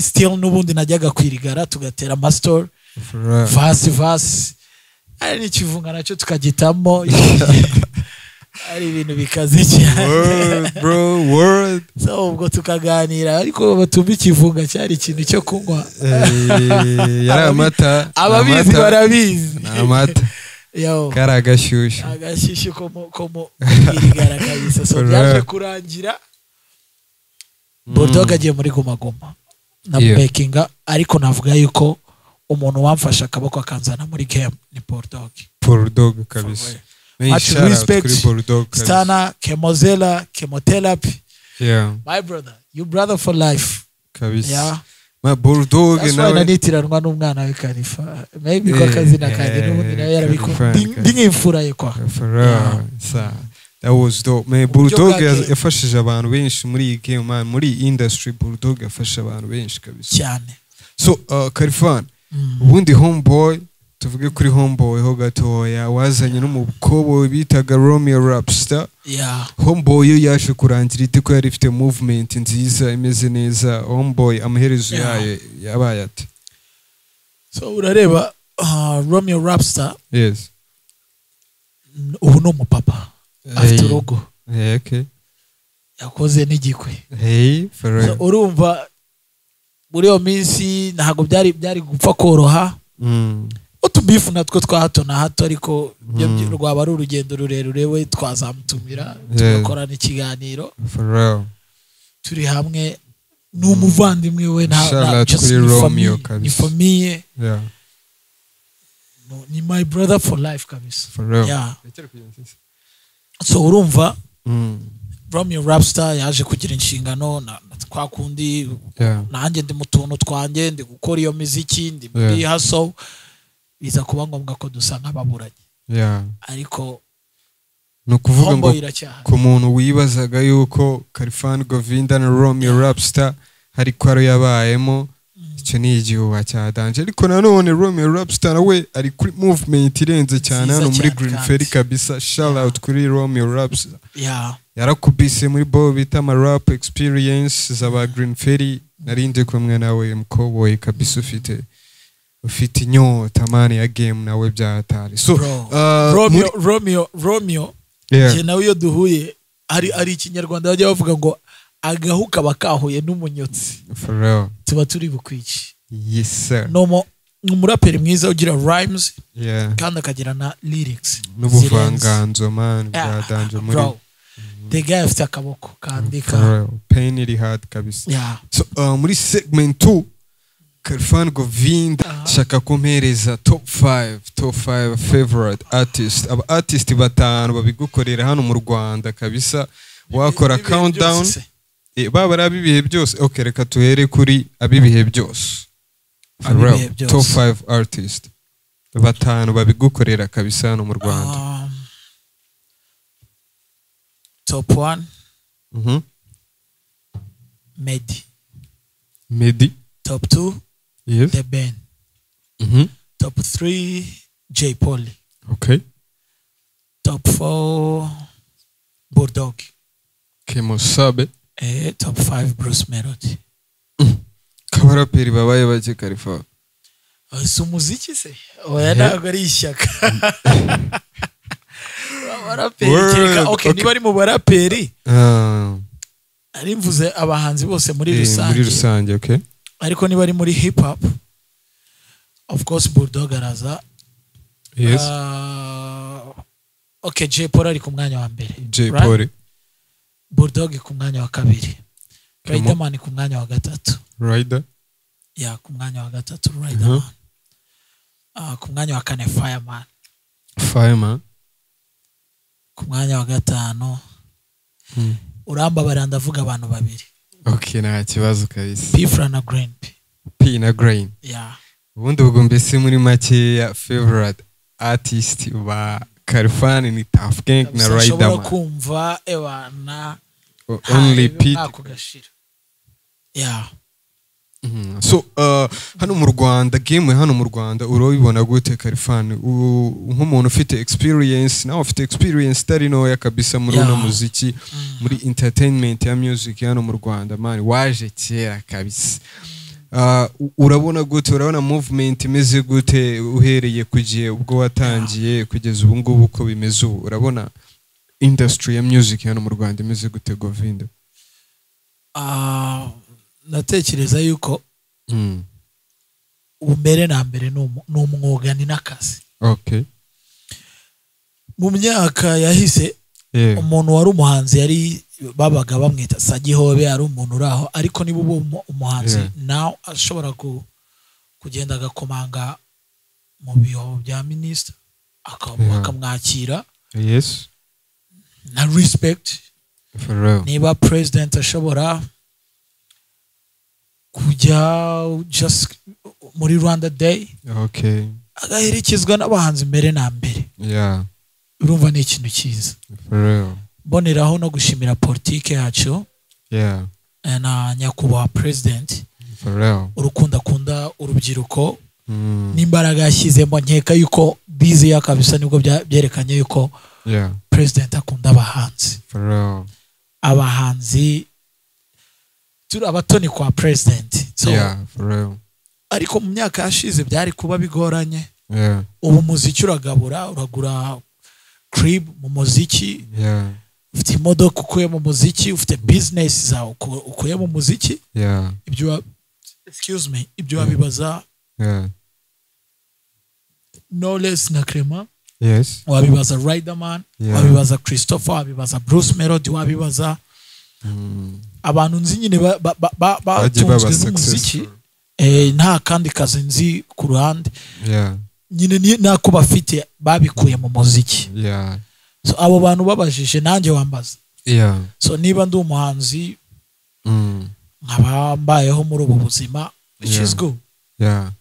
still n'ubundi najyaga kwirigara tugatera amastory vasi ari n'ikivunga nacyo tukagitamo ari ibintu bikaze cyane word so ubwo tukaganira ariko batumva ikivunga cyari ikintu cyo kunywa yari amata ababizi barabizi amata kari agashyushyu ko mu kwirigara kabisa so byaje kurangira Bulldog agiye muri Guma na makinga ariko navuga yuko umuntu wamfasha akaboko akanzana muri game ni Bulldog kabisa much respect Stana Kemozela Chemotherapy my brother you brother for life kabisa ma Bulldog nawe nanitiranwa n'umwana we Khalifa maybe ko kazina kandi n'ubundi nawe yarabikora ndingimfura ye kwa that was dope man. Bulldog yafashije abantu benshi muri iyi game man, muri industry Bulldog yafasha abantu benshi kabisa cyane. So Khalifan ubundi Homeboy tuvuge kuri Homeboy ho gatoya wazanye n'umukobo bitaga Romeo Rapstar. Homeboy yo yaje kurangira ite ko yari ifite movement nziza imeze neza. Homeboy amaherezo yabaye ati so urareba Romeo Rapstar ubu no mupapa afite urugo yakoze n'igikwe urumva muri iyo minsi ntabwo byari gupfa koroha utubifu natwo twa hato na hato ariko rwaba ari urugendo rurerure we twazamutumira tugakorana ikiganiro turi hamwe n'umuvandimwe we ni famiye ni my brother for life kabisa so urumva Romeo Rapstar yaje kugira inshingano kwa kundi nanjye ndi mu tuntu twanjye ndi gukora iyo muziki ndi muri hustle biza kuba ngombwa ko dusa nk'ababuranye ariko no kuvuga ngo ku muntu wibazaga yuko Khalifan Govinda na Romeo Rapstar hari kwaro yabayemo icyo ni igihuha cya danje ariko nanone Romeo Rapstar we ari kuri movement irenze cyane hano muri Green Ferry kabisa. Shout out kuri Romeo Rapstar yarakubise muri bo bita ma rap experience z'aba Green Ferry narinde kumwe nawe mkoboy kabisa ufite inyota mani ya game nawe byatari. So Romeo je nawe yo duhuye ari ikinyarwanda bajya bavuga ngo agahuka bakahuye n'umunyotsi for real tuba turi bukwici Yes sir. no umuraperi mwiza ugira rhymes Yeah. kandi akagira na lyrics N'ubuvanganzo man bwadanje muri. bro the guy afite akaboko kandika pain iri hard kabisa. yeah. So muri segment 2 Khalfan Govinda shaka kumpereza top 5 favorite artist. Aba artist batanu babigukorera hano mu Rwanda kabisa. Wakora countdown. Baba ari abibihe byose. Okay, reka tuhere kuri abibihe byose. Top 5 artist batanu babigukorera kabisa hano mu Rwanda. Top 1 Medi. Top 2 yes. The Ben. Top 3 J Polly. Okay. Top 4 Bulldog. Kemosabe. Top 5 Bruce Melody. Kabaraperi babaye bake Khalfan. Si umuziki se? Oya ntabwo ari ishyaka. Okay, niba ari mu baraperi ari mvuze abahanzi bose muri rusange. Okay. Ariko niba ari muri hip hop, of course Bulldog araza. Yes. Okay, J Polly ari ku mwanya wa mbere. J Polly. Bulldog ku mwanya wa kabiri. Riderman ku mwanya wa gatatu. Rider. Yeah, ku mwanya wa gatatu Riderman. Ku mwanya wa kane Fireman. Ku mwanya wa gatanu urambabara ndavuga abantu babiri. Okay, nta kibazo kabisa. P na Green na Grain. Yeah. Ubundi ubwo mbese muri make ya favorite artist ba Khalfan ni Tough Gang na Riderman. Ushobora kumva ewana only P. Yeah. So hano mu Rwanda game hano mu Rwanda urabibona gute Khalfan nk'umuntu ufite experience nawe ufite experience tari no kabisa muri uno muziki muri entertainment ya music hano mu Rwanda man waje kera kabisa. Urabona gute, urabona movement imeze gute uhereye kugiye ubwo watangiye kugeza ubu ngubu uko bimeze ubu, urabona industry ya music hano mu Rwanda imeze gute Govinda? Natekereza yuko umbere na mbere n'umwuga ni n'akazi. Okay. Mu myaka yahise umuntu wari umuhanzi yari babaga bamwita Sagihobe, ari umuntu uraho, ariko niba ubu umuhanzi now ashobora kugenda agakomanga mu biho bya minister akamwakira. Yes. Na respect. For real. Niba president ashobora kujya just muri Rwanda Day. Okay. Agaherekezwa n'abahanzi mbere na mbere. Yeah. Urumva ni ikintu cyiza. For real. Boneraho no gushimira politike yacu. Yeah. Na nyakubahwa president. For real. Urukundo akunda urubyiruko. N'imbaraga yashyizemo, nkeka yuko bize yakabisa nibwo byerekanye yuko president akunda abahanzi. For real. Abahanzi turi abatoni kwa president. So, for real. Ariko mu myaka yashize byari kuba bigoranye. Ubu muziki uragura crib mu muziki. Ufite imodoka ukuye mu muziki, ufite business zawe ukuye mu muziki. Ibyo wabibaza Knowless na Clement. Yes. Wabibaza Riderman, wabibaza Christopher, wabibaza Bruce Melody, wabibaza abantu nzi nyine batunzwe n'umuziki. Nta kandi kazi nzi ku ruhande. Nyine nako bafite babikuye mu muziki. So abo bantu babajije nanjye wambaza. So niba ndi umuhanzi nkabambayeho muri ubu buzima, which is good.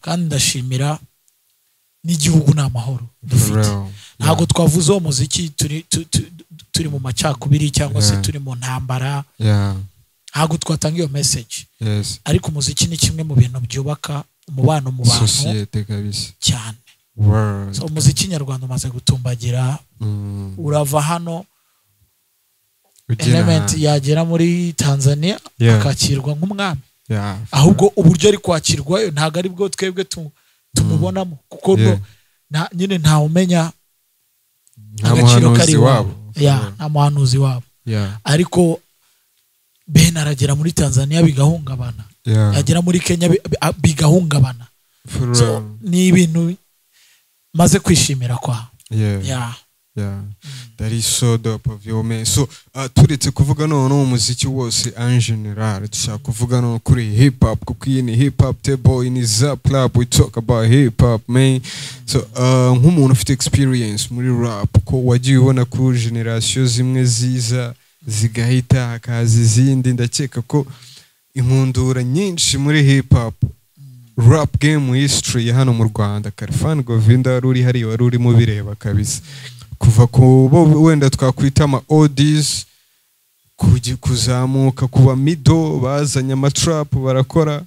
Kandi ndashimira n'igihugu n'amahoro dufite. Ntabwo twavuze uwo muziki turi mu macakubiri cyangwa se turi mu ntambara. Ntabwo twatanga iyo message. Ariko umuziki ni kimwe mu bintu byubaka umubano mu bantu cyane. So umuziki nyarwanda umaze gutumbagira. Urava hano Element yagera muri Tanzania akakirwa nk'umwami. Ahubwo uburyo ari kwakirwayo ntabwo ari bwo twebwe tumubonamo, kuko nyine nta umenya agaciro kari wabo. Nta muhanuzi wabo. Ariko Ben aragera muri Tanzania bigahungabana. yagera muri Kenya bigahungabana. So ni ibintu maze kwishimira kwa. That is so dope of you, man. So turetse kuvuga no umuziki wose en general, dushaka kuvuga no kuri hip hop, kuko iyi ni hip hop table in Zap Club, we talk about hip hop, man. So nk'umuntu ufite experience muri rap, ko wagiye ubona ko generation zimwe ziza zigahita hakaza izindi, ndakeka ko inkundura nyinshi muri hip hop rap game history ya hano mu Rwanda, Khalfan Govinda wari hari wari urimo bireba kabisa, kuva ku bo wenda twakwita ama oldies kuzamuka kuba middle, bazanye ama trap barakora,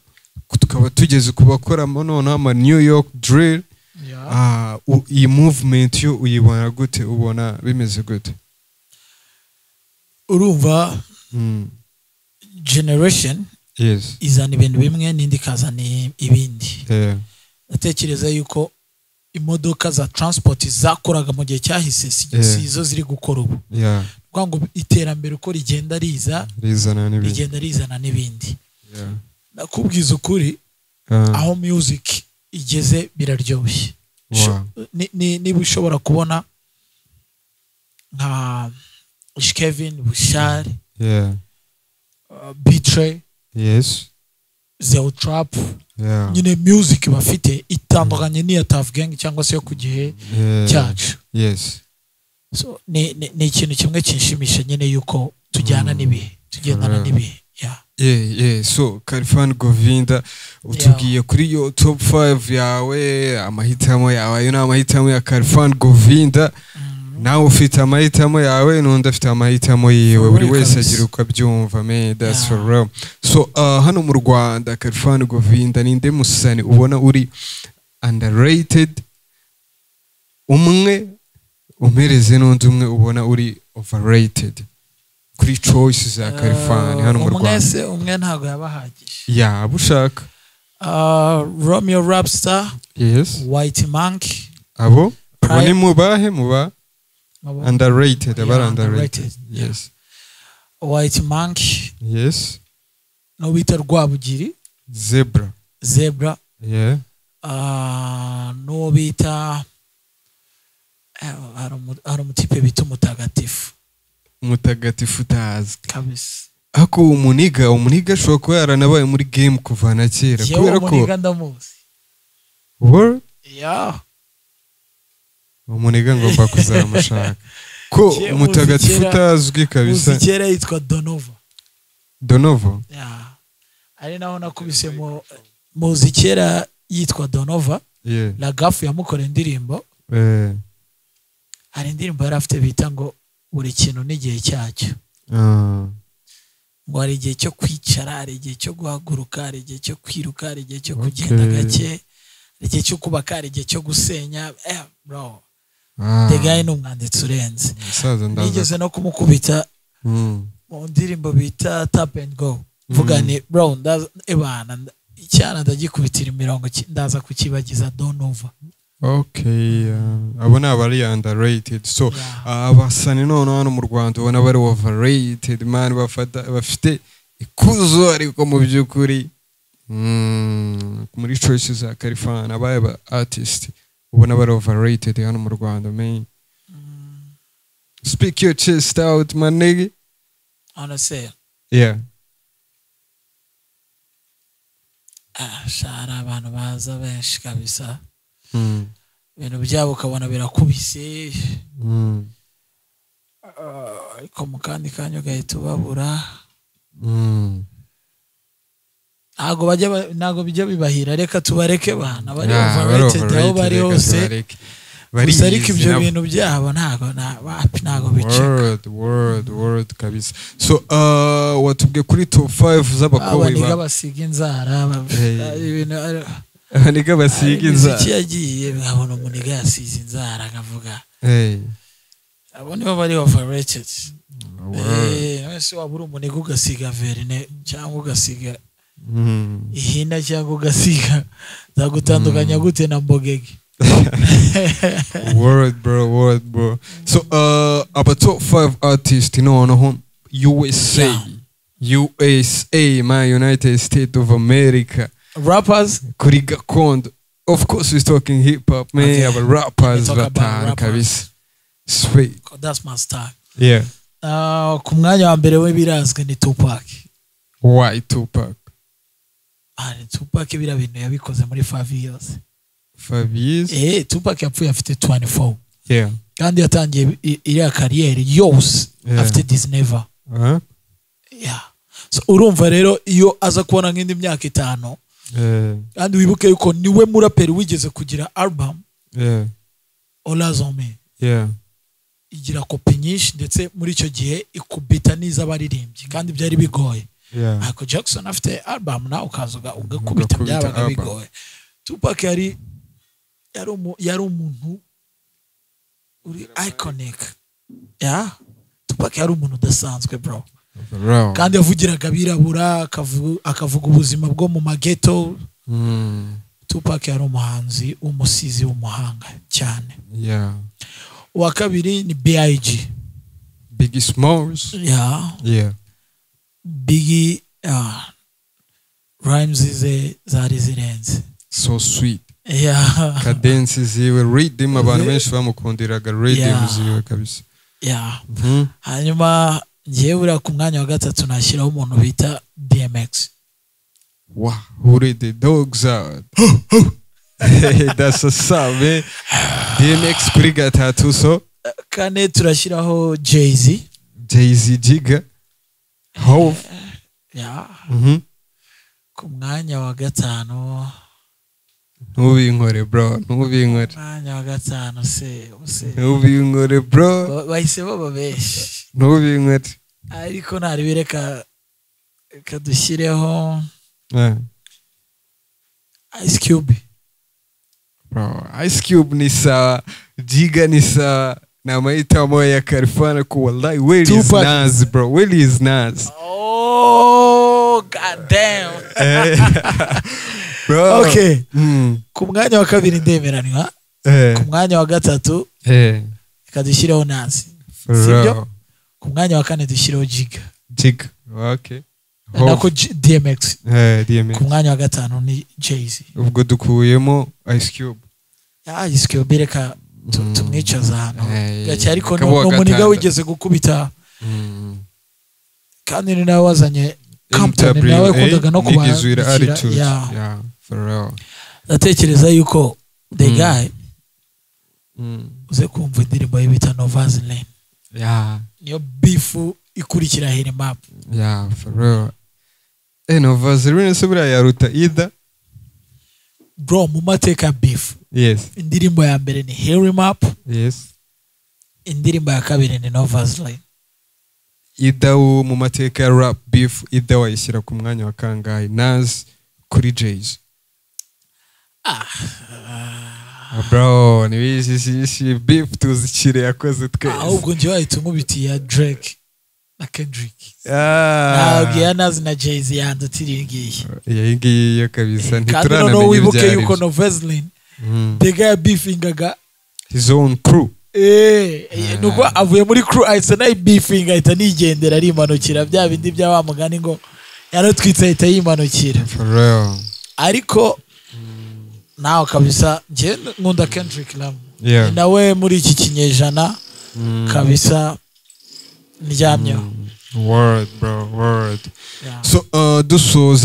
tukaba tugeze kubakora none ama New York drill. Iyi movement yo uyibona gute, ubona bimeze gute? Urumva generation izana ibintu bimwe n'indi kazana ibindi. Natekereza yuko imodoka za transport zakoraga mu gihe cyahise sizo ziri gukora ubu. Ngo iterambere uko rigenda rizana n'ibindi. Nakubwiza ukuri aho music igeze biraryoshye. Niba ushobora kubona nka Kevin Bushari, Betray, Zeo Trap, nyine music bafite itandukanye n'iya Tough Gang cyangwa se yo ku gihe cyacu. So ni ikintu kimwe kinshimisha nyine yuko tujyana n'ibihe, tugendana n'ibihe. So Khalfan Govinda, utugiye kuri yo top 5 yawe, amahitamo yawe ayo n'amahitamo ya Khalfan Govinda. Nawe ufite amahitamo yawe n'undi afite amahitamo yiwe, buri wese agira uko abyumva, man, that's for real. So hano mu Rwanda Khalfan Govinda ninde musani ubona uri underrated, umwe umereze n'undi umwe ubona uri overrated kuri choice za Khalfan hano mu Rwanda? Umwe ntago yabahagije. Bushaka Romeo Rapstar, White Monk, abo ni muba underrated, underrated. White Monk, no bita Rwabugiri, Zebra, no bita hari umutipe bita Mutagatifu utazwi kabisa. Ako umuniga ashobora kuba yaranabaye muri game kuva na kera, kubera ko umuniga ndamuzi. Umuniga ngomba kuzamushaka ko Mutagatifu utazwi kabisa. Muzi kera yitwa Donovo. Ari naho nakubise muzi kera yitwa Donova. La gafu yamukora indirimbo. Hari indirimbo yari afite bita ngo buri kintu n'igihe cyacyo. Ngo hari igihe cyo kwicara, hari igihe cyo guhaguruka, hari igihe cyo kwiruka, hari igihe cyo kugenda gake, hari igihe cyo kubaka, hari igihe cyo gusenya. Bro, the guy ni umwanditsi urenze. Nigeze no kumukubita mu ndirimbo bita Tap and Go. Vuga ni bro, ebana icyana ndagikubitira imirongo ndaza kukibagiza Donova. Abo nabari underrated. So abasani none hano mu Rwanda ubona bari overrated, man, bafite ikuzo ariko mu byukuri muri choices za Khalfan abaye ba artist ubona bari overrated hano mu Rwanda, man. Speak your chest out, my nigga. Honestly. Shara abantu baza benshi kabisa. Ibintu byabo ukabona birakubise. Ariko mu kandi kanya ugahita ubabura. Ntago bijya bibahira, reka tubareke bana bari overrated aho bari hose. Gusa ariko ibyo bintu byabo ntago bicika. Word kabisa. So watubwiye kuri top 5 z'abakobwa niga basiga inzara, ibintu niga basiga inzara. Iki yagiye nkabona umuniga yasize inzara akavuga abo nibo bari overrated. Wese wabura umuniga ugasiga verine cyangwa ugasiga ihina cyangwa ugasiga zagutandukanya gute na mbogege. Word bro. So about top 5 artists noneho USA USA, my United States of America. Rappers? Kuri gakondo. Of course we're talking hip hop, man. Okay. But rappers Talk about batanu rappers. kabisa. Sweet. That's my style. Yeah. Ku mwanya wa mbere we birazwe ni Tupac. Why Tupac? Tupac bira bintu yabikoze muri 5 years. 5 years? Tupac yapfuye afite 24. Yeah. Kandi yatangiye iriya kariyeri yose afite Disneva. Yeah. So urumva rero iyo aza kubona nk'indi myaka 5 kandi wibuke yuko niwe muraperi wigeze kugira album Olazome igira kopi nyinshi ndetse muri icyo gihe ikubita niza abaririmbyi kandi byari bigoye. Michael Jackson afite album nawe ukazuga ugakubita byabaga bigoye. Tupac yari umuntu uri iconic. Tupac yari umuntu udasanzwe bro. Kandi yavugiraga abirabura akavuga ubuzima bwo mu mageto. Tupac yari umuhanzi umusizi w'umuhanga cyane. Uwa kabiri ni B.I.G. Biggie Smalls. Biggie rhymes ze zari zirenze. So sweet. Cadence ziwe rhythm abantu benshi bamukundiraga rhythm ziwe kabisa. Hanyuma ngiye bura ku mwanya wa gatatu nashyiraho umuntu bita DMX. Wow, who let the dogs out? That's a song, man. DMX kuri gatatu. So kane turashyiraho Jay-Z Jigga. How? Ku mwanya wa gatanu ntubinkore bro, ntubinkore. Mwanya wa gatanu se ntubinkore bro, bahise baba benshi. ntubinkore ariko ntari bireka kadushyireho Ice Cube. Bro, Ice Cube ni sawa, Jigga ni sawa, na mahitamo ya California ku wallahi. Where is Nas bro? Where is Nas? Oh god damn. Bro. Okay. Ku mwanya wa kabiri ndemeranwa. Ku mwanya wa gatatu kadushireho Nas. Sibyo? Ku mwanya wa kane dushireho Jigga. Okay. Nako DMX. DMX. Ku mwanya wa gatanu ni Jay-Z. Ubwo dukuyemo Ice Cube. Ice Cube reka tumwicaza hano. Gace ariko n'umuniga wigeze gukubita. Kandi ni nawe wazanye Compton, nawe kundaga no kubara. Yeah, for real. Ndatekereza yuko the guy uze kumva indirimbo ye bita No Vaseline. Niyo beef ikurikira Hip Hop. For real. No Vaseline se buriya yaruta Ida. Bro, mu mateka beef. Indirimbo ya mbere ni Hip Hop. Indirimbo ya kabiri ni No Vaseline. Ida mu mateka ya rap beef, Ida wayishyira ku mwanya wa kangahe? Nas kuri Jay-Z. Bro, nibishi beef tuzikire yakoze twese. Ahubwo njye wahita umubitiye Drake na Kendrick. Nabwiye Nas na Jay-Z yandutiriye ngiye. Ngiye kabisa ntiturana no wibuke yuko No Vaseline the guy beefingaga his own crew. Nuko avuye muri crew ahita nayi beefing ahita nigendera ari imanukira bya bindi bya wa mugani ngo yaratwitse ahita yimanukira. For real. Ariko nawe kabisa nje nkunda Kendrick Lamar. Nawe muri iki kinyejana kabisa ndyamyeho. Word bro, word. So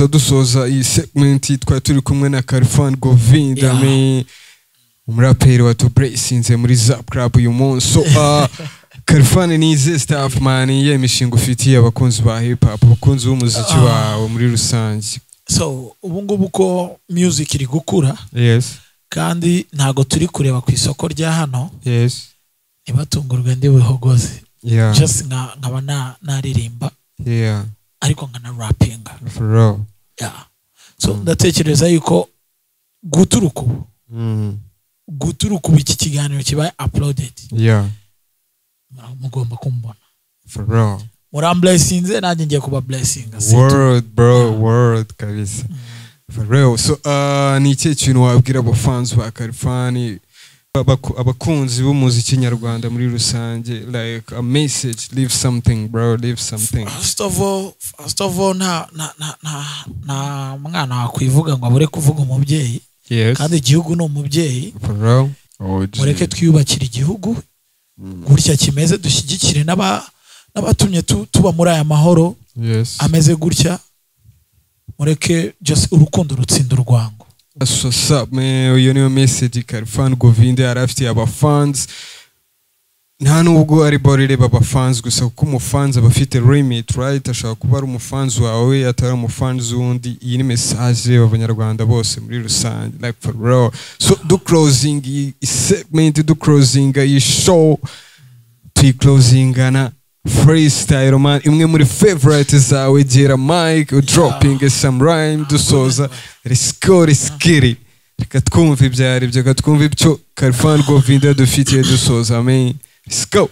dusoza iyi segment twari turi kumwe na California Govinda me umuraperi wa To Bracinze muri Zap Club uyu munsi. So California ni izi staff man yemishinga ufitiye abakunzi ba hip hop, abakunzi b'umuziki wawe muri rusange. So ubu ngubu ko music iri gukura kandi ntago turi kureba ku isoko rya hano nibatungurwe ndi bihogoze. Just nkaba naririmba ariko nkana rappinga. For real. So ndatekereza yuko guturuku iki kiganiro kibaye uploaded mugomba kumbona. For real. Muramblessinze nanjye ngiye kuba blessing. Word bro, word kabisa. For real. So ni ikihe kintu wabwira abo fans ba California abakunzi b'umuziki nyarwanda muri rusange, like a message, leave something bro, leave something. First of all nta mwana wakwivuga ngo abure kuvuga umubyeyi. Yes. Kandi igihugu ni umubyeyi. Bro. Mureke twiyubakira igihugu gutya kimeze, dushyigikire n'abatumye tuba muri aya mahoro. Yes. Ameze gutya, mureke just urukundo rutsinda urwango. That's what's up, man. Uyu niyo message Khalfan Govinda yari afitiye abafans. Nta nubwo ari borere babafans gusa, kuko umufans aba afite limit, right? Ashaka kuba ari umufans wawe atari umufans wundi. Iyi ni message y'abanyarwanda bose muri rusange, like for real. So do closing segment, do closing iyi show, closing na freestyle man, imwe muri favorite zawe, gira mic dropping some rhyme dusoza. Let's get it. Reka twumve ibyari byo, reka twumve ibyo Khalfan Govinda dufitiye dusoza, man. Let's go.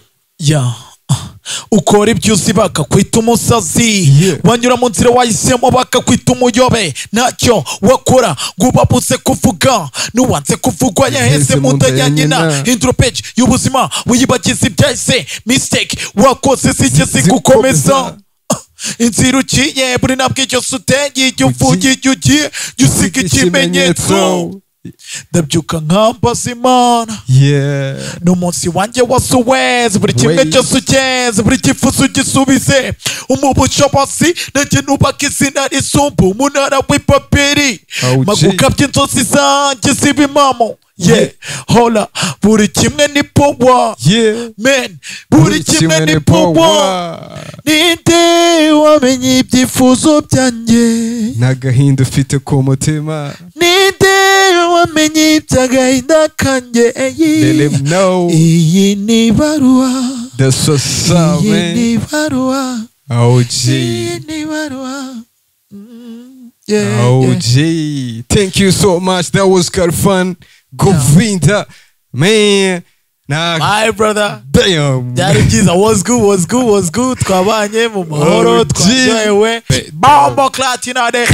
Ukora ibyo uzi bakakwita umusazi, wanyura mu nzira wahisemo bakakwita umuyobe, ntacyo wakora ngo ubaputse kuvuga, nuwanze kuvugwa yaheze mu nda ya nyina. Intro page y'ubuzima wiyibagize ibyahise, mistake wakoze zigeze gukomeza. Inzira uciye buri nabwo cyose uteye, ijya uvuye ijya ugiye jya usiga ikimenyetso. Ndabyuka nkambaza Imana, n'umunsi wanjye wasuweze, buri kimwe cyose ugeze, buri cyifuzo ugisubize. Umubushobozi nanjye nubaka izina risumba umunara w'ipapiri, magukabye inzozi zanjye ziba impamo. Hola, buri kimwe ni power, man, buri kimwe ni power. Ninde wamenye ibyifuzo byanjye, n'agahinda ufite ku mutima, ninde wamenye iby'agahinda kanjye. Iyi ni ibaruwa, that's what's up, man. Iyi ni ibaruwa, iyi ni ibaruwa. OG, thank you so much. That was Khalfan Govinda, man. My brother, damn. Byari byiza, was good. Twabanye mu mahoro, twaryohewe. Bombo clat, you know that.